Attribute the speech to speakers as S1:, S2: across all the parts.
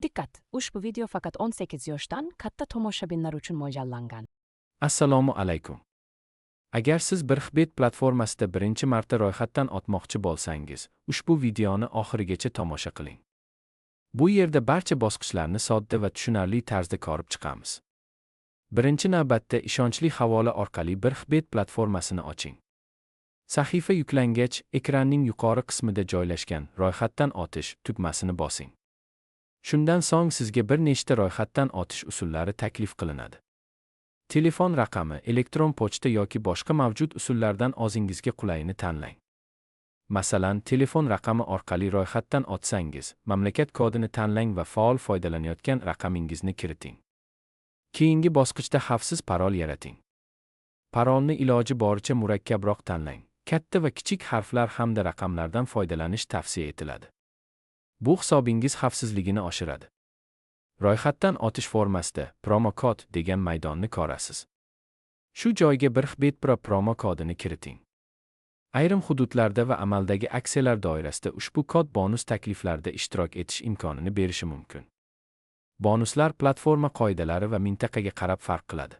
S1: Dikkat! Ushbu video faqat 18 yoshdan katta tomoshabinlar uchun mo'ljallangan.
S2: Assalomu alaykum. Agar siz Birxbet platformasida birinchi marta ro'yxatdan o'tmoqchi bo'lsangiz, ushbu videoni oxirigacha tomosha qiling. Bu yerda barcha bosqichlarni sodda va tushunarli tarzda ko'rib chiqamiz. Birinchi navbatda ishonchli havola orqali Birxbet platformasini oching. Sahifa yuklangach, ekranning yuqori qismida joylashgan ro'yxatdan o'tish tugmasini bosing. Shundan so'ng sizga bir nechta ro'yxatdan o'tish usullari taklif qilinadi. Telefon raqami, elektron pochta yoki boshqa mavjud usullardan o'zingizga qulayini tanlang. Masalan, telefon raqami orqali ro'yxatdan o'tsangiz, mamlakat kodini tanlang va faol foydalanayotgan raqamingizni kiriting. Keyingi bosqichda xavfsiz parol yarating. Parolni iloji boricha murakkabroq tanlang. Katta va kichik harflar hamda raqamlardan foydalanish tavsiya etiladi. Bu hisobingiz xavfsizligini oshiradi. Ro'yxatdan o'tish formasida promo kod degan maydonni ko'rasiz. Shu joyga Birxbet Pro promo kodini kiriting. Ayrim hududlarda va amaldagi aksiyalar doirasida ushbu kod bonus takliflarida ishtirok etish imkonini berishi mumkin. Bonuslar platforma qoidalari va mintaqaga qarab farq qiladi.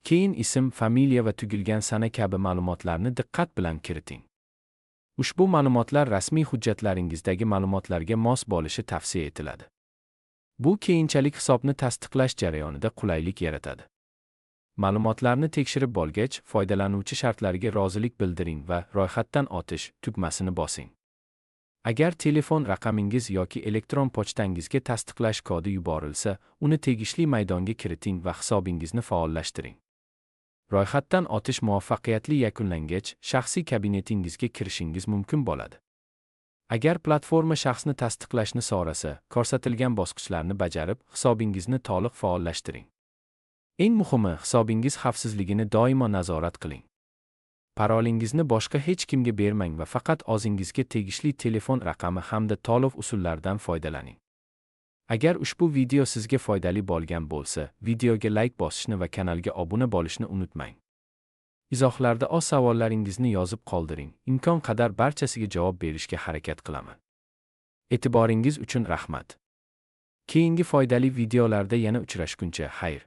S2: Keyin ism, familiya va tug'ilgan sana kabi ma'lumotlarni diqqat bilan kiriting. Ushbu ma'lumotlar rasmiy hujjatlaringizdagi ma'lumotlarga mos bo'lishi tavsiya etiladi. Bu keyinchalik hisobni tasdiqlash jarayonida qulaylik yaratadi. Ma'lumotlarni tekshirib bo'lgach, foydalanuvchi shartlariga rozilik bildiring va ro'yxatdan o'tish tugmasini bosing. Agar telefon raqamingiz yoki elektron pochtangizga tasdiqlash kodi yuborilsa, uni tegishli maydonga kiriting va hisobingizni faollashtiring. Ro'yxatdan o'tish muvaffaqiyatli yakunlangach, shaxsiy kabinetingizga kirishingiz mumkin bo'ladi. Agar platforma shaxsni tasdiqlashni so'rasa, ko'rsatilgan bosqichlarni bajarib, hisobingizni to'liq faollashtiring. Eng muhimi, hisobingiz xavfsizligini doimo nazorat qiling. Parolingizni boshqa hech kimga bermang va faqat o'zingizga tegishli telefon raqami hamda to'lov usullaridan foydalaning. Agar ushbu video sizga foydali bo'lgan bo'lsa, videoga like bosishni va kanalga obuna bo'lishni unutmang. Izohlarda o'z savollaringizni yozib qoldiring. Imkon qadar barchasiga javob berishga harakat qilaman. E'tiboringiz uchun rahmat. Keyingi foydali videolarda yana uchrashguncha xayr.